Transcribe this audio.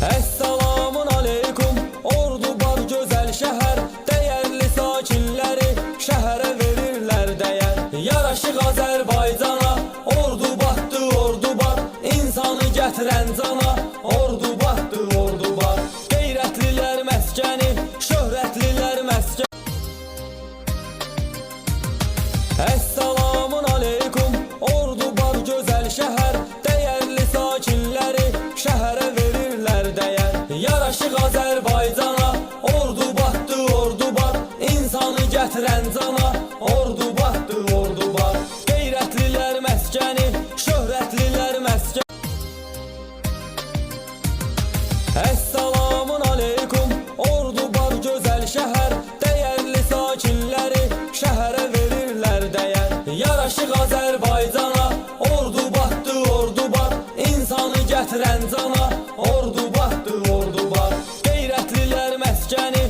Esselamun aleykum, ordu bar gözəl şəhər, dəyərli sakinləri şəhərə verirlər dəyər. Yaraşıq Azərbaycana, ordu batdı, ordu bar, insanı gətirən cana, ordu batdı, ordu bar. Qeyrətlilər məskəni, şöhrətlilər məskəni. Esselamun aleykum, ordu bar gözəl şəhər, dəyərli sakinləri şəhərə verirlər dəyər. Yaraşıq Azərbaycana, ordu batdı, ordu bar, insanı gətirən cana, ordu batdı, ordu bar. Qeyrətlilər məskəni, şöhrətlilər məskəni. Esselamun aleykum, ordu bar gözəl şəhər, dəyərli sakinləri şəhərə verirlər dəyər. Yaraşıq Azərbaycana, ordu batdı, ordu bar, insanı gətirən cana, ordu batdı, ordu bar. Qeyrətlilər məskəni,